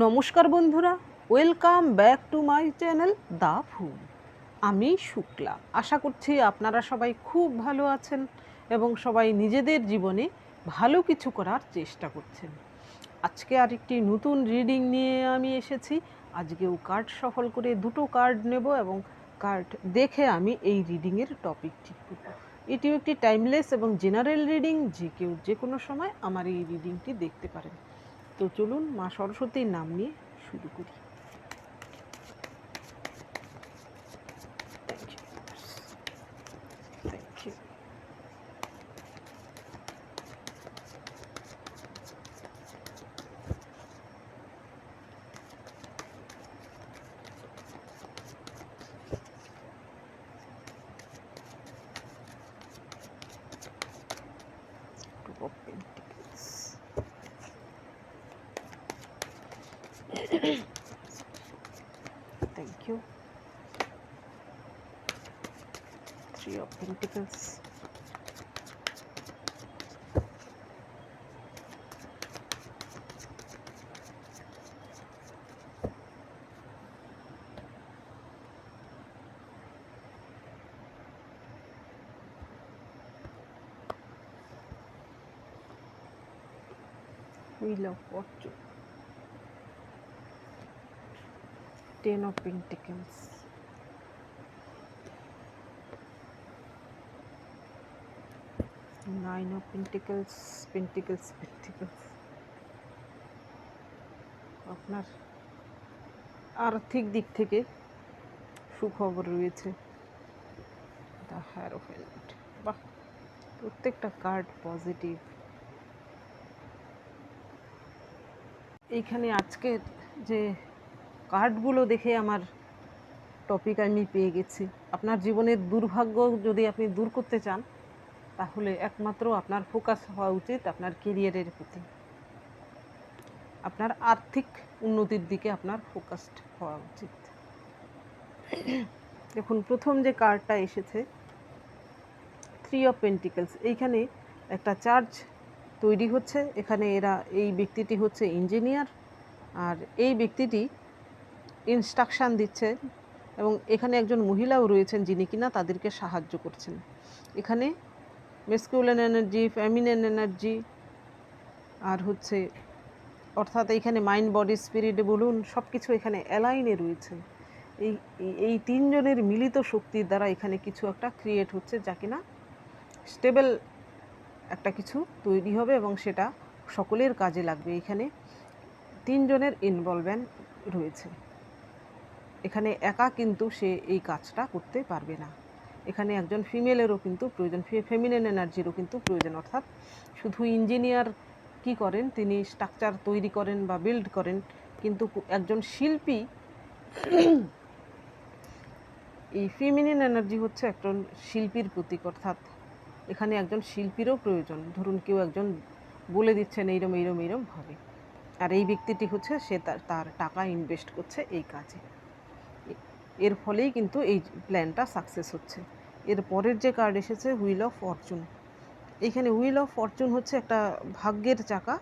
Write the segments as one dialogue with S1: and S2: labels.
S1: নমস্কার বন্ধুরা, welcome back to my channel the fool. আমি শুক্লা। আশা করছি আপনারা সবাই খুব ভালো আছেন এবং সবাই নিজেদের জীবনে ভালো কিছু করার চেষ্টা করছেন। আজকে আরেকটি নতুন রিডিং নিয়ে আমি এসেছি। আজকেও কার্ড সফল করে দুটো কার্ড নেব এবং কার্ড দেখে আমি এই রিডিংয়ের টপিক ঠিক করব। এটিও একটি টাইমলেস এবং জেনারেল রিডিং, যে কেউ যে কোনো সময় আমার এই রিডিংটি দেখতে পারেন। তো চলুন মা সরস্বতীর নাম নিয়ে শুরু করি। Thank you, thank you. Two of Pentacles. Thank you. Three of Pentacles. Wheel of Fortune. Ten of Pentacles. Nine of Pentacles. Pentacles. আপনার আর্থিক দিক থেকে সুখবর রয়েছে। দ্য হ্যারোফেন্ট। বাহ, প্রত্যেকটা কার্ড পজিটিভ। এইখানে আজকের যে কার্ডগুলো দেখে আমার টপিক আমি পেয়ে গেছি। আপনার জীবনের দুর্ভাগ্য যদি আপনি দূর করতে চান, তাহলে একমাত্র আপনার ফোকাস হওয়া উচিত আপনার কেরিয়ারের প্রতি, আপনার আর্থিক উন্নতির দিকে আপনার ফোকাসড হওয়া উচিত। দেখুন, প্রথম যে কার্ডটা এসেছে, থ্রি অফ পেন্টিকলস। এইখানে একটা চার্জ তৈরি হচ্ছে। এখানে এই ব্যক্তিটি হচ্ছে ইঞ্জিনিয়ার, আর এই ব্যক্তিটি ইনস্ট্রাকশান দিচ্ছে এবং এখানে একজন মহিলাও রয়েছেন যিনি কিনা তাদেরকে সাহায্য করছেন। এখানে মেসকুলিন এনার্জি, ফেমিনিন এনার্জি, আর হচ্ছে অর্থাৎ এইখানে মাইন্ড, বডি, স্পিরিট বলুন, সব কিছু এখানে অ্যালাইনে রয়েছে। এই তিনজনের মিলিত শক্তির দ্বারা এখানে কিছু একটা ক্রিয়েট হচ্ছে, যা কিনা স্টেবল একটা কিছু তৈরি হবে এবং সেটা সকলের কাজে লাগবে। এখানে তিনজনের ইনভলভমেন্ট রয়েছে। এখানে একা কিন্তু সে এই কাজটা করতে পারবে না। এখানে একজন ফিমেলেরও কিন্তু প্রয়োজন, ফেমিনিন এনার্জিরও কিন্তু প্রয়োজন। অর্থাৎ শুধু ইঞ্জিনিয়ার কি করেন, তিনি স্ট্রাকচার তৈরি করেন বা বিল্ড করেন, কিন্তু একজন শিল্পী, এই ফেমিনিন এনার্জি হচ্ছে একজন শিল্পীর প্রতীক। অর্থাৎ এখানে একজন শিল্পীরও প্রয়োজন। ধরুন কেউ একজন বলে দিচ্ছেন এইরম ভাবে, আর এই ব্যক্তিটি হচ্ছে সে তার টাকা ইনভেস্ট করছে এই কাজে। এর ফলেই কিন্তু এই প্ল্যানটা সাকসেস হচ্ছে। এর পরের যে কার্ড এসেছে, হুইল অফ ফরচুন। এইখানে হুইল অফ ফরচুন হচ্ছে একটা ভাগ্যের চাকা।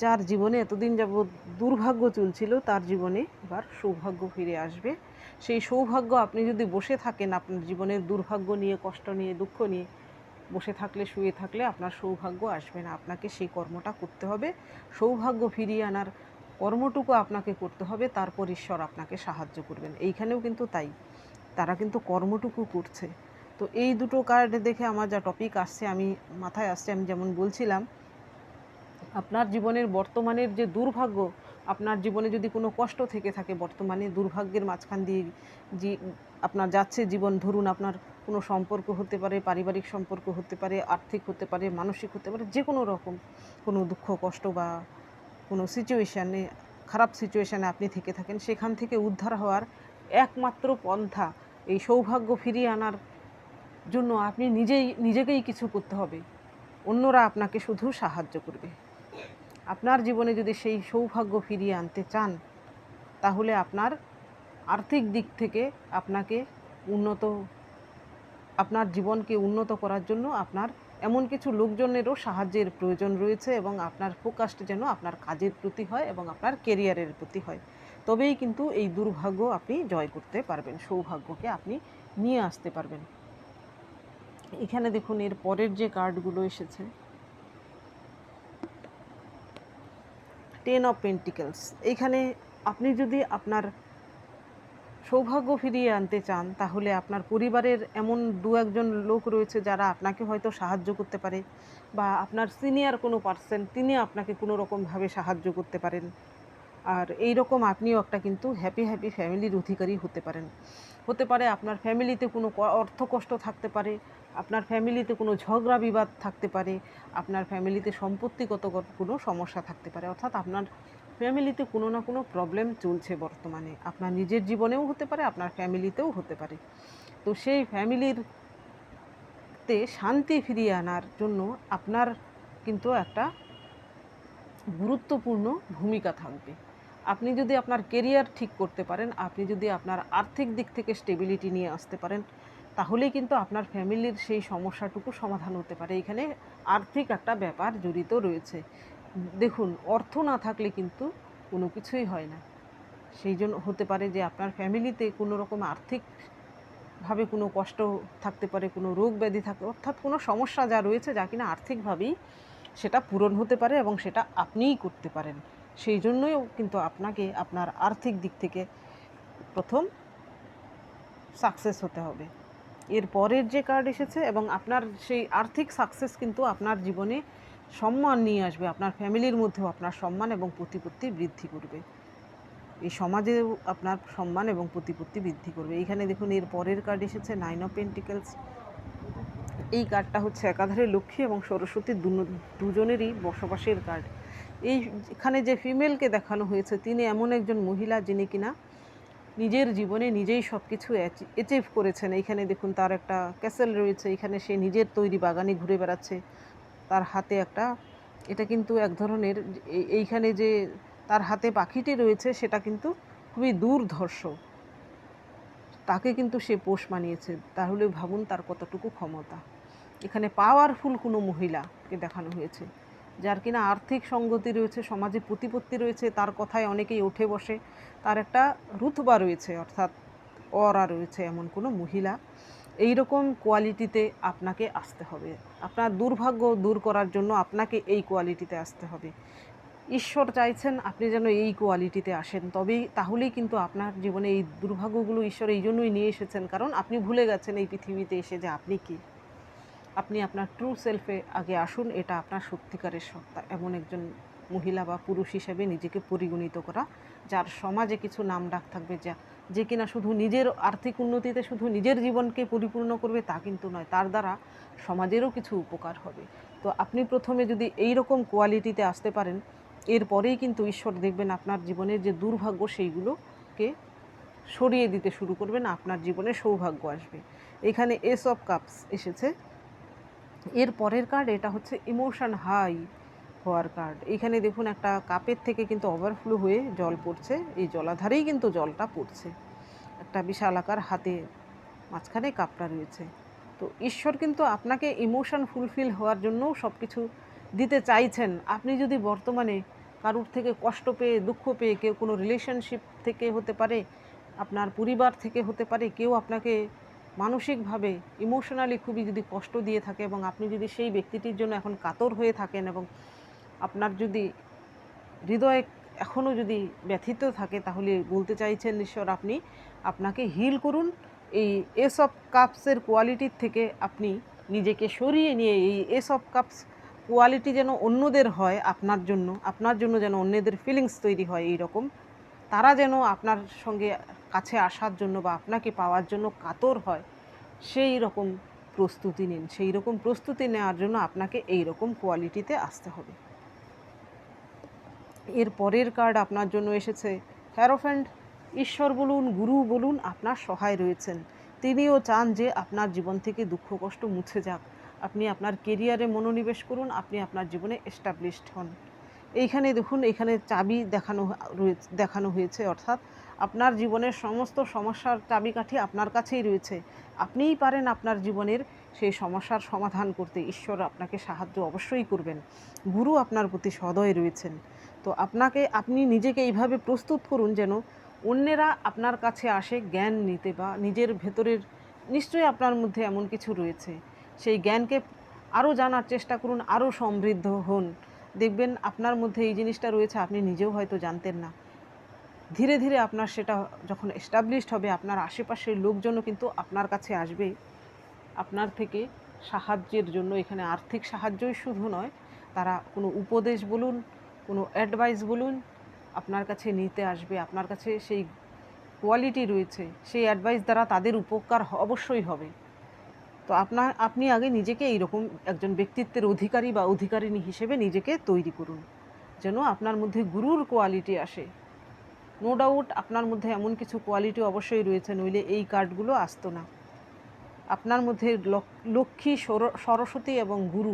S1: যার জীবনে এতদিন যাবৎ দুর্ভাগ্য চলছিল, তার জীবনে এবার সৌভাগ্য ফিরে আসবে। সেই সৌভাগ্য, আপনি যদি বসে থাকেন আপনার জীবনের দুর্ভাগ্য নিয়ে, কষ্ট নিয়ে, দুঃখ নিয়ে বসে থাকলে, শুয়ে থাকলে আপনার সৌভাগ্য আসবে না। আপনাকে সেই কর্মটা করতে হবে। সৌভাগ্য ফিরিয়ে আনার কর্মটুকু আপনাকে করতে হবে, তারপর ঈশ্বর আপনাকে সাহায্য করবেন। এইখানেও কিন্তু তাই, তারা কিন্তু কর্মটুকু করছে। তো এই দুটো কার্ড দেখে আমার যা টপিক আসছে, আমি মাথায় আসছে, আমি যেমন বলছিলাম, আপনার জীবনের বর্তমানের যে দুর্ভাগ্য, আপনার জীবনে যদি কোনো কষ্ট থেকে থাকে, বর্তমানে দুর্ভাগ্যের মাঝখান দিয়ে যে আপনার যাচ্ছে জীবন, ধরুন আপনার কোনো সম্পর্ক হতে পারে, পারিবারিক সম্পর্ক হতে পারে, আর্থিক হতে পারে, মানসিক হতে পারে, যে কোনো রকম কোনো দুঃখ কষ্ট বা কোনো সিচুয়েশানে, খারাপ সিচুয়েশানে আপনি থেকে থাকেন, সেখান থেকে উদ্ধার হওয়ার একমাত্র পন্থা, এই সৌভাগ্য ফিরিয়ে আনার জন্য আপনি নিজেকেই কিছু করতে হবে। অন্যরা আপনাকে শুধু সাহায্য করবে। আপনার জীবনে যদি সেই সৌভাগ্য ফিরিয়ে আনতে চান, তাহলে আপনার আর্থিক দিক থেকে আপনার জীবনকে উন্নত করার জন্য আপনার এমন কিছু লোকজনেরও সাহায্যের প্রয়োজন রয়েছে, এবং আপনার ফোকাসটা যেন আপনার কাজের প্রতি হয় এবং আপনার কেরিয়ারের প্রতি হয়। তবেই কিন্তু এই দুর্ভাগ্য আপনি জয় করতে পারবেন, সৌভাগ্যকে আপনি নিয়ে আসতে পারবেন। এখানে দেখুন এর পরের যে কার্ডগুলো এসেছে, 10 অফ পেন্টিকলস। এইখানে আপনি যদি আপনার সৌভাগ্য ফিরিয়ে আনতে চান, তাহলে আপনার পরিবারের এমন দু একজন লোক রয়েছে যারা আপনাকে হয়তো সাহায্য করতে পারে, বা আপনার সিনিয়র কোনো পার্সন, তিনি আপনাকে কোনো রকমভাবে সাহায্য করতে পারেন। আর এই রকম আপনিও একটা কিন্তু হ্যাপি ফ্যামিলির অধিকারী হতে পারেন। হতে পারে আপনার ফ্যামিলিতে কোনো অর্থ কষ্ট থাকতে পারে, আপনার ফ্যামিলিতে কোনো ঝগড়া বিবাদ থাকতে পারে, আপনার ফ্যামিলিতে সম্পত্তিগত কোনো সমস্যা থাকতে পারে, অর্থাৎ আপনার ফ্যামিলিতে কোনো না কোনো প্রবলেম চলছে বর্তমানে। আপনার নিজের জীবনেও হতে পারে, আপনার ফ্যামিলিতেও হতে পারে। তো সেই ফ্যামিলিতে শান্তি ফিরিয়ে আনার জন্য আপনার কিন্তু একটা গুরুত্বপূর্ণ ভূমিকা থাকবে। আপনি যদি আপনার কেরিয়ার ঠিক করতে পারেন, আপনি যদি আপনার আর্থিক দিক থেকে স্টেবিলিটি নিয়ে আসতে পারেন, তাহলেই কিন্তু আপনার ফ্যামিলির সেই সমস্যাটুকু সমাধান হতে পারে। এখানে আর্থিক একটা ব্যাপার জড়িত রয়েছে। দেখুন, অর্থ না থাকলে কিন্তু কোনো কিছুই হয় না। সেই জন্য হতে পারে যে আপনার ফ্যামিলিতে কোনো রকম আর্থিকভাবে কোনো কষ্ট থাকতে পারে, কোনো রোগ ব্যাধি থাকে, অর্থাৎ কোনো সমস্যা যা রয়েছে যা কিনা আর্থিকভাবেই সেটা পূরণ হতে পারে, এবং সেটা আপনিই করতে পারেন। সেই জন্যই কিন্তু আপনাকে আপনার আর্থিক দিক থেকে প্রথম সাকসেস হতে হবে। এর পরের যে কার্ড এসেছে, এবং আপনার সেই আর্থিক সাকসেস কিন্তু আপনার জীবনে সম্মান নিয়ে আসবে, আপনার ফ্যামিলির মধ্যেও আপনার সম্মান এবং প্রতিপত্তি বৃদ্ধি করবে, এই সমাজেও আপনার সম্মান এবং প্রতিপত্তি বৃদ্ধি করবে। এইখানে দেখুন এর পরের কার্ড এসেছে 9 অফ পেন্টিকলস। এই কার্ডটা হচ্ছে একাধারে লক্ষ্মী এবং সরস্বতী দুজনেরই বসবাসের কার্ড। এখানে যে ফিমেলকে দেখানো হয়েছে, তিনি এমন একজন মহিলা যিনি কিনা নিজের জীবনে নিজেই সব কিছু অ্যাচিভ করেছেন। এইখানে দেখুন তার একটা ক্যাসেল রয়েছে, এখানে সে নিজের তৈরি বাগানে ঘুরে বেড়াচ্ছে, তার হাতে একটা, এটা কিন্তু এক ধরনের, এইখানে যে তার হাতে পাখিটি রয়েছে সেটা কিন্তু খুবই দুর্ধর্ষ, তাকে কিন্তু সে পোষ মানিয়েছে। তাহলে ভাবুন তার কতটুকু ক্ষমতা। এখানে পাওয়ারফুল কোনো মহিলাকে দেখানো হয়েছে, যার কিনা আর্থিক সঙ্গতি রয়েছে, সমাজে প্রতিপত্তি রয়েছে, তার কথায় অনেকেই উঠে বসে, তার একটা রুতবা রয়েছে, অর্থাৎ অরা রয়েছে, এমন কোনো মহিলা। এই রকম কোয়ালিটিতে আপনাকে আসতে হবে। আপনার দুর্ভাগ্য দূর করার জন্য আপনাকে এই কোয়ালিটিতে আসতে হবে। ঈশ্বর চাইছেন আপনি যেন এই কোয়ালিটিতে আসেন, তাহলেই কিন্তু আপনার জীবনে এই দুর্ভাগ্যগুলো ঈশ্বর এই জন্যই নিয়ে এসেছেন, কারণ আপনি ভুলে গেছেন এই পৃথিবীতে এসে যে আপনি কি। আপনি আপনার ট্রু সেলফে আগে আসুন, এটা আপনার সত্যিকারের সত্তা, এমন একজন মহিলা বা পুরুষ হিসেবে নিজেকে পরিগণিত করা, যার সমাজে কিছু নাম ডাক থাকবে, যে কিনা শুধু নিজের আর্থিক উন্নতিতে শুধু নিজের জীবনকে পরিপূর্ণ করবে তা কিন্তু নয়, তার দ্বারা সমাজেরও কিছু উপকার হবে। তো আপনি প্রথমে যদি এই রকম কোয়ালিটিতে আসতে পারেন, এরপরেই কিন্তু ঈশ্বর দেখবেন আপনার জীবনের যে দুর্ভাগ্য সেইগুলোকে সরিয়ে দিতে শুরু করবেন, আপনার জীবনে সৌভাগ্য আসবে। এখানে এস অফ কাপস এসেছে। এর পরের কার্ড, এটা হচ্ছে ইমোশন হাই হওয়ার কার্ড। এখানে দেখুন একটা কাপের থেকে কিন্তু ওভারফ্লো হয়ে জল পড়ছে, এই জলাধারেই কিন্তু জলটা পড়ছে, একটা বিশাল আকার হাতে মাঝখানে কাপটা রয়েছে। তো ঈশ্বর কিন্তু আপনাকে ইমোশন ফুলফিল হওয়ার জন্যও সব কিছু দিতে চাইছেন। আপনি যদি বর্তমানে কারুর থেকে কষ্ট পেয়ে, দুঃখ পেয়ে, কেউ কোনো রিলেশনশিপ থেকে হতে পারে, আপনার পরিবার থেকে হতে পারে, কেউ আপনাকে মানসিকভাবে ইমোশনালি খুবই যদি কষ্ট দিয়ে থাকে, এবং আপনি যদি সেই ব্যক্তিটির জন্য এখন কাতর হয়ে থাকেন, এবং আপনার যদি হৃদয়ে এখনও যদি ব্যথিত থাকে, তাহলে বলতে চাইছেন ঈশ্বর আপনাকে হিল করুন। এই এস অফ কাপসের কোয়ালিটির থেকে আপনি নিজেকে সরিয়ে নিয়ে এই এস অফ কাপস কোয়ালিটি যেন অন্যদের হয়, আপনার জন্য যেন অন্যদের ফিলিংস তৈরি হয়, এই রকম তারা যেন আপনার সঙ্গে কাছে আসার জন্য বা আপনাকে পাওয়ার জন্য কাতর হয়, সেই রকম প্রস্তুতি নিন। সেই রকম প্রস্তুতি নেওয়ার জন্য আপনাকে এই রকম কোয়ালিটিতে আসতে হবে। এর পরের কার্ড আপনার জন্য এসেছে হ্যারোফ্যান্ট। ঈশ্বর বলুন, গুরু বলুন, আপনার সহায় রয়েছেন। তিনিও চান যে আপনার জীবন থেকে দুঃখ কষ্ট মুছে যাক, আপনি আপনার কেরিয়ারে মনোনিবেশ করুন, আপনি আপনার জীবনে এস্টাবলিশড হন। এইখানে দেখুন, এখানে চাবি দেখানো হয়েছে, অর্থাৎ আপনার জীবনের সমস্ত সমস্যার চাবিকাঠি আপনার কাছেই রয়েছে। আপনিই পারেন আপনার জীবনের সেই সমস্যার সমাধান করতে। ঈশ্বর আপনাকে সাহায্য অবশ্যই করবেন। গুরু আপনার প্রতি সদয় রয়েছেন। তো আপনি নিজেকে এইভাবে প্রস্তুত করুন যেন অন্যেরা আপনার কাছে আসে জ্ঞান নিতে, বা নিজের ভেতরের নিশ্চয়ই আপনার মধ্যে এমন কিছু রয়েছে, সেই জ্ঞানকে আরও জানার চেষ্টা করুন, আরও সমৃদ্ধ হন। দেখবেন আপনার মধ্যে এই জিনিসটা রয়েছে, আপনি নিজেও হয়তো জানতেন না। ধীরে ধীরে আপনার সেটা যখন এস্টাবলিশড হবে, আপনার আশেপাশের লোকজনও কিন্তু আপনার কাছে আসবে আপনার থেকে সাহায্যের জন্য। এখানে আর্থিক সাহায্যই শুধু নয়, তারা কোনো উপদেশ বলুন, কোনো অ্যাডভাইস বলুন, আপনার কাছে নিতে আসবে। আপনার কাছে সেই কোয়ালিটি রয়েছে, সেই অ্যাডভাইস দ্বারা তাদের উপকার অবশ্যই হবে। তো আপনি আগে নিজেকে এইরকম একজন ব্যক্তিত্বের অধিকারী বা অধিকারিণী হিসেবে নিজেকে তৈরি করুন, যেন আপনার মধ্যে গুরুর কোয়ালিটি আসে। নো ডাউট আপনার মধ্যে এমন কিছু কোয়ালিটি অবশ্যই রয়েছে, নইলে এই কার্ডগুলো আসতো না। আপনার মধ্যে লক্ষ্মী, সরস্বতী এবং গুরু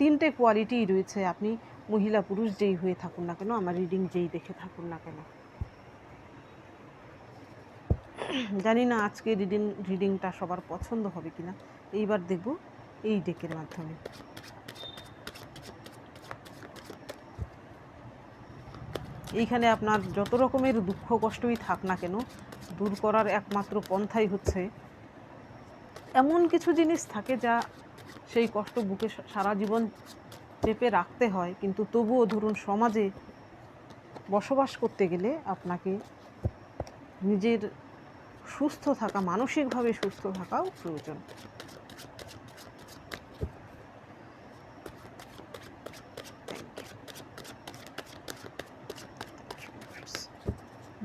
S1: তিনটে কোয়ালিটিই রয়েছে। আপনি মহিলা পুরুষ যেই হয়ে থাকুন না কেন, আমার রিডিং যেই দেখে থাকুন না কেন। জানি না আজকে রিডিংটা সবার পছন্দ হবে কিনা। এইবার দেখব এই ডেকের মাধ্যমে। এইখানে আপনার যত রকমের দুঃখ কষ্টই থাক না কেন, দূর করার একমাত্র পন্থাই হচ্ছে, এমন কিছু জিনিস থাকে যা সেই কষ্ট বুকে সারা জীবন চেপে রাখতে হয়, কিন্তু তবুও ধরুন সমাজে বসবাস করতে গেলে আপনাকে নিজের সুস্থ থাকা, মানসিকভাবে সুস্থ থাকাও প্রয়োজন।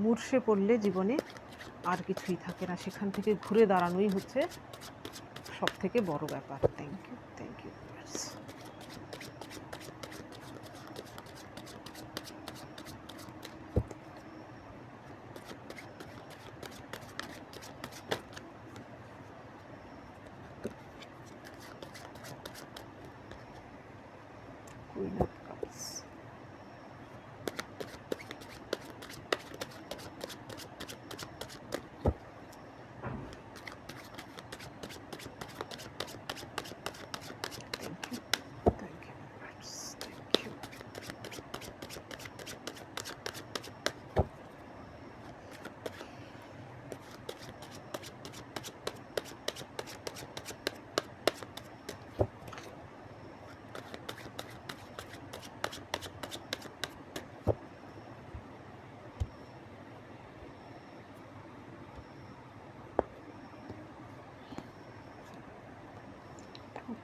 S1: মূর্ছে পড়লে জীবনে আর কিছুই থাকে না, সেখান থেকে ঘুরে দাঁড়ানোই হচ্ছে সব থেকে বড় ব্যাপার। Thank you, thank you. Queen of Cups.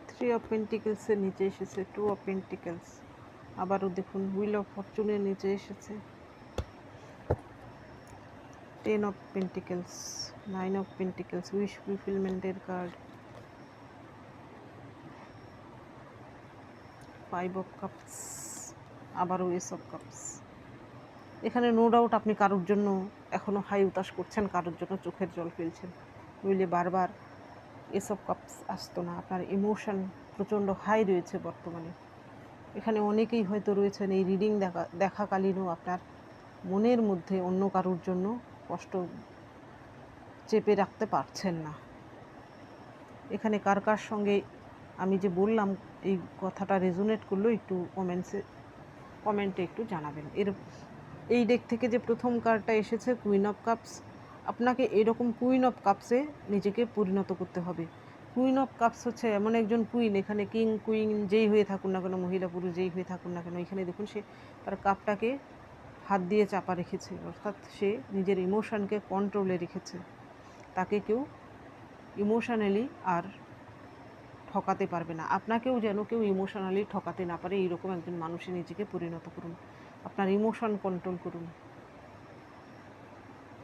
S1: Three of পেন্টিকেলসের নিচে এসেছে টু অফ পেন্টিকেলস, আবারও দেখুন হুইল অফ ফরচুনের নিচে এসেছে ten of pentacles, nine of pentacles, wish ফুলফিলমেন্টের কার্ড, ফাইভ অফ কাপস, আবারও এস অফ কাপস। এখানে নো ডাউট আপনি কারোর জন্য এখনও হাই উতাস করছেন, কারোর জন্য চোখের জল ফেলছেন, নইলে বারবার এসব কাপস আসতো না। আপনার ইমোশন প্রচণ্ড হাই রয়েছে বর্তমানে। এখানে অনেকেই হয়তো রয়েছেন এই রিডিং দেখাকালীনও আপনার মনের মধ্যে অন্য কারোর জন্য কষ্ট চেপে রাখতে পারছেন না। এখানে কার কার সঙ্গে আমি যে বললাম এই কথাটা রেজোনেট করলো, একটু কমেন্টে একটু জানাবেন। এই ডেক থেকে যে প্রথম কার্ডটা এসেছে কুইন অফ কাপস, আপনাকে এরকম কুইন অফ কাপসে নিজেকে পরিণত করতে হবে। কুইন অফ কাপস হচ্ছে এমন একজন কুইন, এখানে কিং কুইন যেই হয়ে থাকুন না কেন, মহিলা পুরুষ যেই হয়ে থাকুন না কেন, এখানে দেখুন সে তার কাপটাকে হাত দিয়ে চাপা রেখেছে, অর্থাৎ সে নিজের ইমোশনকে কন্ট্রোলে রেখেছে। তাকে কেউ ইমোশনালি আর ঠকাতে পারবে না। আপনাকেও যেন কেউ ইমোশনালি ঠকাতে না পারে, এইরকম একজন মানুষে নিজেকে পরিণত করুন। আপনার ইমোশন কন্ট্রোল করুন।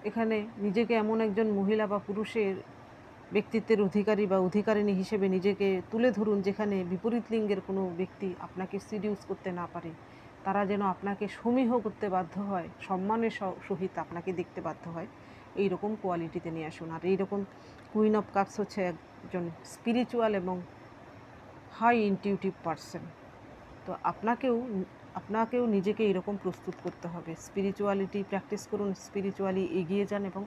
S1: এখানে নিজেকে এমন একজন মহিলা বা পুরুষের ব্যক্তিত্বের অধিকারী বা অধিকারিণী হিসেবে নিজেকে তুলে ধরুন, যেখানে বিপরীত লিঙ্গের কোনো ব্যক্তি আপনাকে সিডিউস করতে না পারে। তারা যেন আপনাকে সমীহ করতে বাধ্য হয়, সম্মানের সহিত আপনাকে দেখতে বাধ্য হয়, এই রকম কোয়ালিটিতে নিয়ে আসুন। আর এইরকম কুইন অফ কাপস হচ্ছে একজন স্পিরিচুয়াল এবং হাই ইনটিউটিভ পারসন। তো আপনাকেও নিজেকে এরকম প্রস্তুত করতে হবে। স্পিরিচুয়ালিটি প্র্যাকটিস করুন, স্পিরিচুয়ালি এগিয়ে যান এবং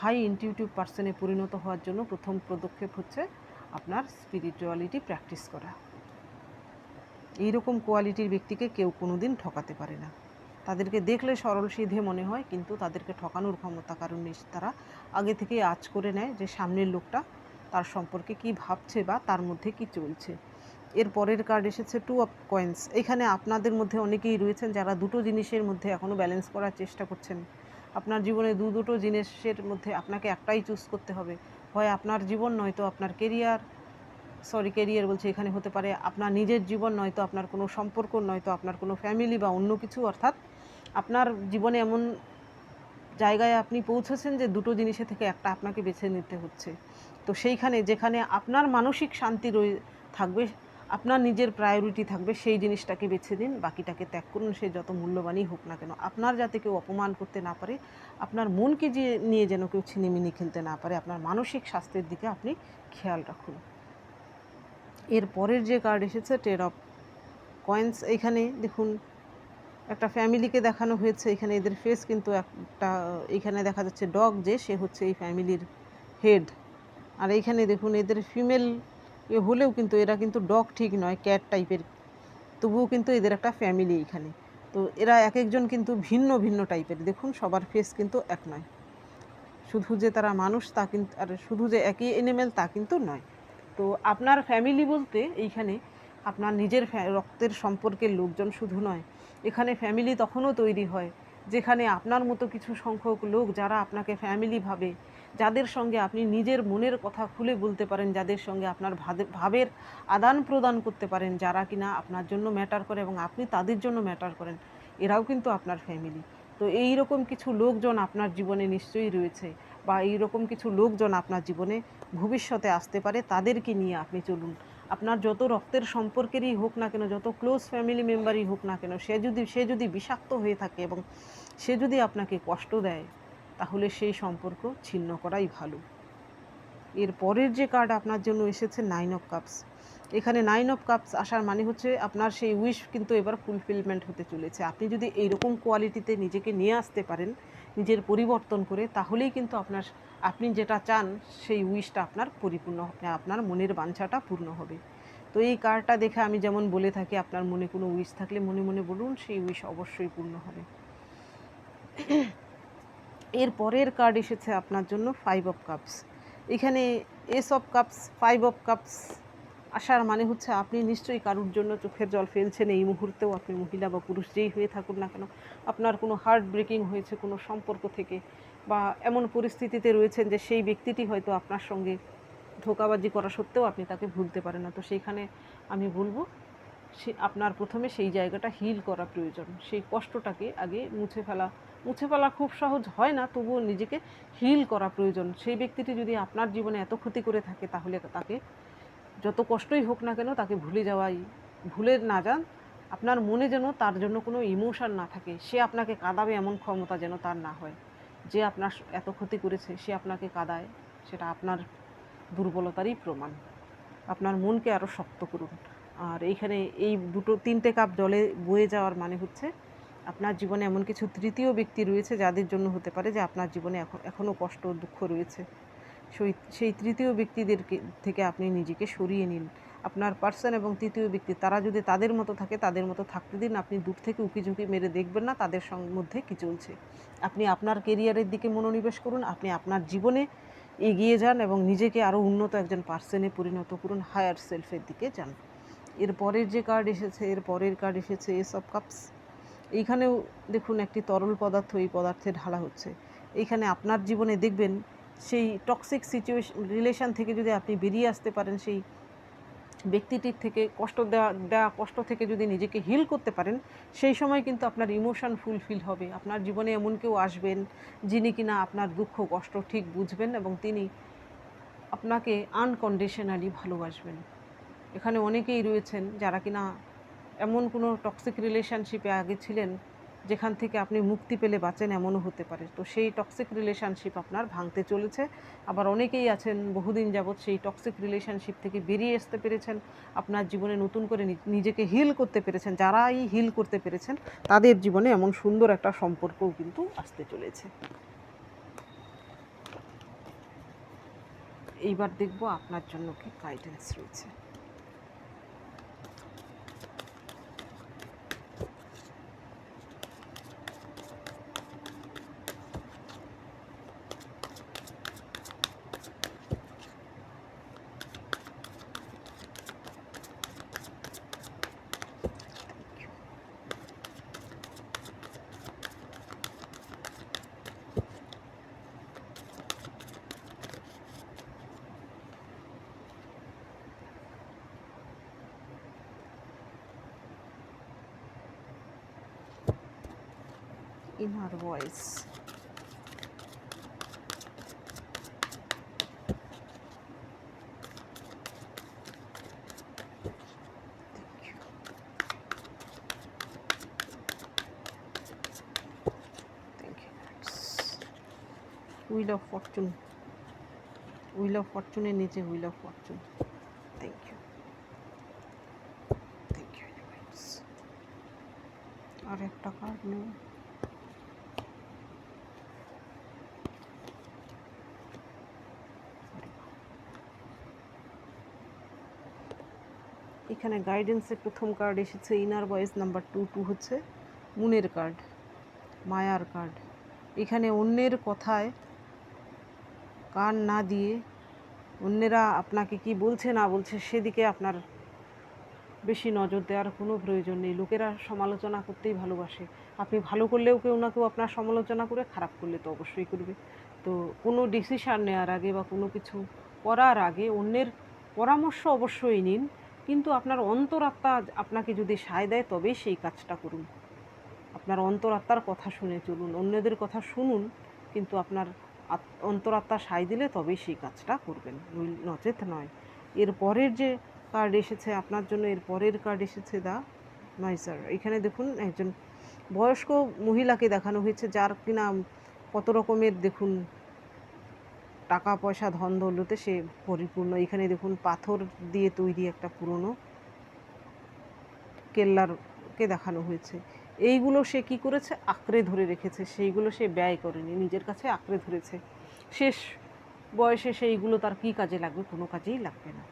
S1: হাই ইনটিউটিভ পার্সনে পরিণত হওয়ার জন্য প্রথম পদক্ষেপ হচ্ছে আপনার স্পিরিচুয়ালিটি প্র্যাকটিস করা। এইরকম কোয়ালিটির ব্যক্তিকে কেউ কোনো দিন ঠকাতে পারে না। তাদেরকে দেখলে সরল সিধে মনে হয়, কিন্তু তাদেরকে ঠকানোর ক্ষমতা কারণ নেই। তারা আগে থেকেই আঁচ করে নেয় যে সামনের লোকটা তার সম্পর্কে কি ভাবছে বা তার মধ্যে কি চলছে। এর পরের কার্ড এসেছে টু অফ কয়েন্স। এখানে আপনাদের মধ্যে অনেকেই রয়েছেন যারা দুটো জিনিসের মধ্যে এখনও ব্যালেন্স করার চেষ্টা করছেন। আপনার জীবনে দুটো জিনিসের মধ্যে আপনাকে একটাই চুজ করতে হবে, হয় আপনার জীবন নয়তো আপনার কেরিয়ার, কেরিয়ার বলছে, এখানে হতে পারে আপনার নিজের জীবন, নয়তো আপনার কোনো সম্পর্ক, নয়তো আপনার কোনো ফ্যামিলি বা অন্য কিছু। অর্থাৎ আপনার জীবনে এমন জায়গায় আপনি পৌঁছেছেন যে দুটো জিনিসের থেকে একটা আপনাকে বেছে নিতে হচ্ছে। তো সেইখানে যেখানে আপনার মানসিক শান্তি থাকবে, আপনার নিজের প্রায়োরিটি থাকবে, সেই জিনিসটাকে বেছে দিন, বাকিটাকে ত্যাগ করুন, সে যত মূল্যবানই হোক না কেন। আপনার যাতে কেউ অপমান করতে না পারে, আপনার মনকে নিয়ে যেন কেউ ছিনিমিনি খেলতে না পারে, আপনার মানসিক স্বাস্থ্যের দিকে আপনি খেয়াল রাখুন। এর পরের যে কার্ড এসেছে টেন অফ কয়েন্স। এইখানে দেখুন একটা ফ্যামিলিকে দেখানো হয়েছে। এখানে এদের ফেস কিন্তু একটা, এখানে দেখা যাচ্ছে ডগ, যে সে হচ্ছে এই ফ্যামিলির হেড। আর এইখানে দেখুন এদের ফিমেল হলেও কিন্তু এরা কিন্তু ডগ ঠিক নয়, ক্যাট টাইপের, তবুও কিন্তু এদের একটা ফ্যামিলি এইখানে। তো এরা এক একজন কিন্তু ভিন্ন ভিন্ন টাইপের। দেখুন সবার ফেস কিন্তু এক নয়, শুধু যে তারা মানুষ তা কিন্তু, আর শুধু যে একই এনিম্যাল তা কিন্তু নয়। তো আপনার ফ্যামিলি বলতে এইখানে আপনার নিজের রক্তের সম্পর্কের লোকজন শুধু নয়, এখানে ফ্যামিলি তখনও তৈরি হয় যেখানে আপনার মতো কিছু সংখ্যক লোক যারা আপনাকে ফ্যামিলি ভাবে, যাদের সঙ্গে আপনি নিজের মনের কথা খুলে বলতে পারেন, যাদের সঙ্গে আপনার ভাবের আদান প্রদান করতে পারেন, যারা কিনা আপনার জন্য ম্যাটার করে এবং আপনি তাদের জন্য ম্যাটার করেন, এরাও কিন্তু আপনার ফ্যামিলি। তো এই রকম কিছু লোকজন আপনার জীবনে নিশ্চয়ই রয়েছে, বা এই রকম কিছু লোকজন আপনার জীবনে ভবিষ্যতে আসতে পারে, তাদেরকে নিয়ে আপনি চলুন। আপনার যত রক্তের সম্পর্কেরই হোক না কেন, যত ক্লোজ ফ্যামিলি মেম্বারই হোক না কেন, সে যদি বিষাক্ত হয়ে থাকে এবং সে যদি আপনাকে কষ্ট দেয়, তাহলে সেই সম্পর্ক ছিন্ন করাই ভালো। এর পরের যে কার্ড আপনার জন্য এসেছে নাইন অফ কাপস। এখানে নাইন অফ কাপস আসার মানে হচ্ছে আপনার সেই উইশ কিন্তু এবার ফুলফিলমেন্ট হতে চলেছে। আপনি যদি এইরকম কোয়ালিটিতে নিজেকে নিয়ে আসতে পারেন, নিজের পরিবর্তন করে, তাহলেই কিন্তু আপনি যেটা চান সেই উইশটা আপনার পরিপূর্ণ হবে, আপনার মনের বাঞ্ছাটা পূর্ণ হবে। তো এই কার্ডটা দেখে আমি যেমন বলে থাকি, আপনার মনে কোনো উইশ থাকলে মনে মনে বলুন, সেই উইশ অবশ্যই পূর্ণ হবে। এর পরের কার্ড এসেছে আপনার জন্য ফাইভ অফ কাপস। এখানে S of cups, five of cups আসার মানে হচ্ছে আপনি নিশ্চয়ই কারুর জন্য চোখের জল ফেলছেন এই মুহূর্তেও। আপনি মহিলা বা পুরুষ যেই হয়ে থাকুন না কেন, আপনার কোনো হার্ট ব্রেকিং হয়েছে কোনো সম্পর্ক থেকে, বা এমন পরিস্থিতিতে রয়েছেন যে সেই ব্যক্তিটি হয়তো আপনার সঙ্গে ধোঁকাবাজি করা সত্ত্বেও আপনি তাকে ভুলতে পারেন না। তো সেইখানে আমি বলবো আপনার প্রথমে সেই জায়গাটা হিল করা প্রয়োজন। সেই কষ্টটাকে আগে মুছে ফেলা খুব সহজ হয় না, তবুও নিজেকে হিল করা প্রয়োজন। সেই ব্যক্তিটি যদি আপনার জীবনে এত ক্ষতি করে থাকে, তাহলে তাকে যত কষ্টই হোক না কেন তাকে ভুলে না যান। আপনার মনে যেন তার জন্য কোনো ইমোশন না থাকে। সে আপনাকে কাঁদাবে এমন ক্ষমতা যেন তার না হয়। যে আপনার এত ক্ষতি করেছে সে আপনাকে কাঁদায়, সেটা আপনার দুর্বলতারই প্রমাণ। আপনার মনকে আরও শক্ত করুন। আর এইখানে এই তিনটে কাপ জলে বয়ে যাওয়ার মানে হচ্ছে আপনার জীবনে এমন কিছু তৃতীয় ব্যক্তি রয়েছে যাদের জন্য হতে পারে যে আপনার জীবনে এখনও কষ্ট দুঃখ রয়েছে। সেই তৃতীয় ব্যক্তিদের থেকে আপনি নিজেকে সরিয়ে নিন। আপনার পার্সন এবং তৃতীয় ব্যক্তি, তারা যদি তাদের মতো থাকে তাদের মতো থাকতে দিন। আপনি দূর থেকে উকিঝুঁকি মেরে দেখবেন না তাদের মধ্যে কী চলছে। আপনি আপনার কেরিয়ারের দিকে মনোনিবেশ করুন, আপনি আপনার জীবনে এগিয়ে যান এবং নিজেকে আরও উন্নত একজন পার্সনে পরিণত করুন, হায়ার সেলফের দিকে যান। এর পরের যে কার্ড এসেছে এস অফ কাপস। এইখানেও দেখুন একটি তরল পদার্থ এই পদার্থে ঢালা হচ্ছে। এইখানে আপনার জীবনে দেখবেন সেই টক্সিক রিলেশন থেকে যদি আপনি বেরিয়ে আসতে পারেন, সেই ব্যক্তিটির থেকে কষ্ট থেকে যদি নিজেকে হিল করতে পারেন, সেই সময় কিন্তু আপনার ইমোশন ফুলফিল হবে। আপনার জীবনে এমন কেউ আসবেন যিনি কিনা আপনার দুঃখ কষ্ট ঠিক বুঝবেন এবং তিনি আপনাকে আনকন্ডিশনালি ভালোবাসবেন। এখানে অনেকেই রয়েছেন যারা কিনা এমন কোনো টক্সিক রিলেশনশিপে আগে ছিলেন যেখান থেকে আপনি মুক্তি পেলে বাঁচেন এমনও হতে পারে। তো সেই টক্সিক রিলেশনশিপ আপনার ভাঙতে চলেছে। আবার অনেকেই আছেন বহুদিন যাবৎ সেই টক্সিক রিলেশনশিপ থেকে বেরিয়ে আসতে পেরেছেন, আপনার জীবনে নতুন করে নিজেকে হিল করতে পেরেছেন। যারাই হিল করতে পেরেছেন তাদের জীবনে এমন সুন্দর একটা সম্পর্কও কিন্তু আসতে চলেছে। এইবার দেখব আপনার জন্য কি গাইডেন্স রয়েছে। Inner voice. Thank you. Wheel of Fortune. Wheel of Fortune এর নিচে Wheel of Fortune. Thank you. Thank you very much. আর একটা কার্ড নেই। এখানে গাইডেন্সের প্রথম কার্ড এসেছে ইনার ভয়েস নাম্বার 2 হচ্ছে মুনের কার্ড, মায়ার কার্ড। এখানে অন্যের কথায় কান না দিয়ে অন্যেরা আপনাকে কি বলছে না বলছে সেদিকে আপনার বেশি নজর দেওয়ার কোনো প্রয়োজন নেই। লোকেরা সমালোচনা করতেই ভালোবাসে। আপনি ভালো করলেও কেউ না কেউ আপনার সমালোচনা করে, খারাপ করলে তো অবশ্যই করবে। তো কোনো ডিসিশান নেওয়ার আগে বা কোনো কিছু করার আগে অন্যের পরামর্শ অবশ্যই নিন, কিন্তু আপনার অন্তরাত্মা আপনাকে যদি সায় দেয় তবেই সেই কাজটা করুন। আপনার অন্তরাত্মার কথা শুনে চলুন, অন্যদের কথা শুনুন, কিন্তু আপনার অন্তরাত্মা সায় দিলে তবেই সেই কাজটা করবেন, নচেত নয়। এর পরের যে কার্ড এসেছে আপনার জন্য, এর পরের কার্ড এসেছে দ্য মাইজার। এখানে দেখুন একজন বয়স্ক মহিলাকে দেখানো হয়েছে, যার কিনা কত রকমের দেখুন টাকা পয়সা ধন দৌলতে সে পরিপূর্ণ। এখানে দেখুন পাথর দিয়ে তৈরি একটা পুরনো কেল্লারকে দেখানো হয়েছে। এইগুলো সে কি করেছে, আঁকড়ে ধরে রেখেছে, সেইগুলো সে ব্যয় করেনি, নিজের কাছে আঁকড়ে ধরেছে। শেষ বয়সে সেইগুলো তার কি কাজে লাগবে, কোনো কাজেই লাগবে না।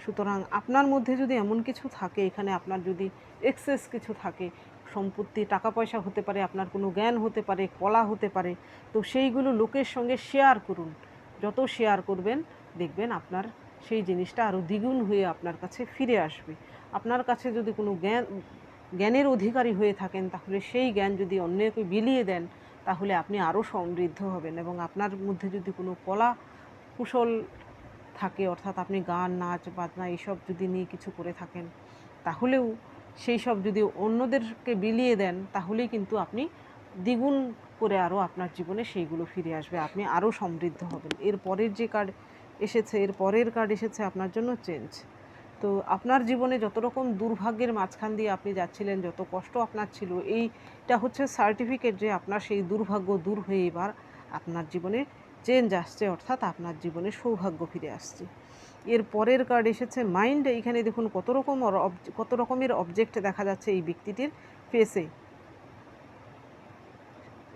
S1: সুতরাং আপনার মধ্যে যদি এমন কিছু থাকে, এখানে আপনার যদি এক্সেস কিছু থাকে, সম্পত্তি টাকা পয়সা হতে পারে, আপনার কোনো জ্ঞান হতে পারে, কলা হতে পারে, তো সেইগুলো লোকের সঙ্গে শেয়ার করুন। যত শেয়ার করবেন দেখবেন আপনার সেই জিনিসটা আরও দ্বিগুণ হয়ে আপনার কাছে ফিরে আসবে। আপনার কাছে যদি কোনো জ্ঞানের অধিকারী হয়ে থাকেন, তাহলে সেই জ্ঞান যদি অন্যকে বিলিয়ে দেন, তাহলে আপনি আরও সমৃদ্ধ হবেন। এবং আপনার মধ্যে যদি কোনো কলা কুশল থাকে, অর্থাৎ আপনি গান, নাচ, বাজনা এইসব যদি নিয়ে কিছু করে থাকেন, তাহলেও সেই সব যদি অন্যদেরকে বিলিয়ে দেন, তাহলেই কিন্তু আপনি দ্বিগুণ করে আরও আপনার জীবনে সেইগুলো ফিরে আসবে, আপনি আরও সমৃদ্ধ হবেন। এর পরের যে কার্ড এসেছে, এর পরের কার্ড এসেছে আপনার জন্য চেঞ্জ। তো আপনার জীবনে যত রকম দুর্ভাগ্যের মাঝখান দিয়ে আপনি যাচ্ছিলেন, যত কষ্ট আপনার ছিল, এইটা হচ্ছে সার্টিফিকেট যে আপনার সেই দুর্ভাগ্য দূর হয়ে এবার আপনার জীবনে চেঞ্জ আসছে, অর্থাৎ আপনার জীবনে সৌভাগ্য ফিরে আসছে। এর পরের কার্ড এসেছে মাইন্ড। এইখানে দেখুন কত রকমের অবজেক্ট দেখা যাচ্ছে এই ব্যক্তিটির ফেসে।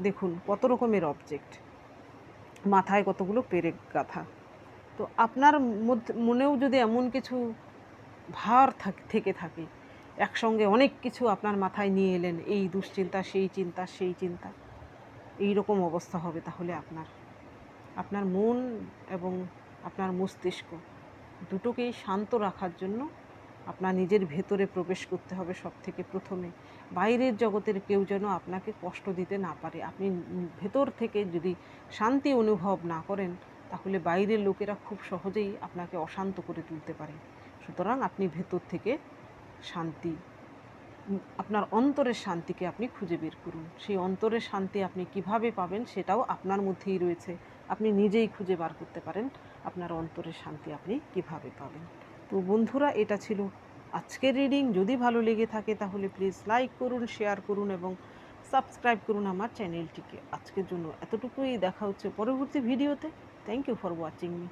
S1: দেখুন কত রকমের অবজেক্ট, মাথায় কতগুলো পেরেক গাঁথা। তো আপনার মনেও যদি এমন কিছু ভার থেকে থাকে, একসঙ্গে অনেক কিছু আপনার মাথায় নিয়ে এলেন, এই দুশ্চিন্তা, সেই চিন্তা, সেই চিন্তা, এই রকম অবস্থা হবে, তাহলে আপনার মন এবং আপনার মস্তিষ্ক দুটোকেই শান্ত রাখার জন্য আপনার নিজের ভেতরে প্রবেশ করতে হবে সব থেকে প্রথমে। বাইরের জগতের কেউ যেন আপনাকে কষ্ট দিতে না পারে। আপনি ভেতর থেকে যদি শান্তি অনুভব না করেন, তাহলে বাইরের লোকেরা খুব সহজেই আপনাকে অশান্ত করে তুলতে পারে। সুতরাং আপনি ভেতর থেকে শান্তি, আপনার অন্তরের শান্তিকে আপনি খুঁজে বের করুন। সেই অন্তরের শান্তি আপনি কিভাবে পাবেন সেটাও আপনার মধ্যেই রয়েছে, আপনি নিজেই খুঁজে বার করতে পারেন আপনার অন্তরের শান্তি আপনি কিভাবে পাবেন। তো বন্ধুরা, এটা ছিল আজকের রিডিং। যদি ভালো লেগে থাকে তাহলে প্লিজ লাইক করুন, শেয়ার করুন এবং সাবস্ক্রাইব করুন আমার চ্যানেলটিকে। আজকের জন্য এতটুকুই, দেখা হচ্ছে পরবর্তী ভিডিওতে। Thank you for watching me.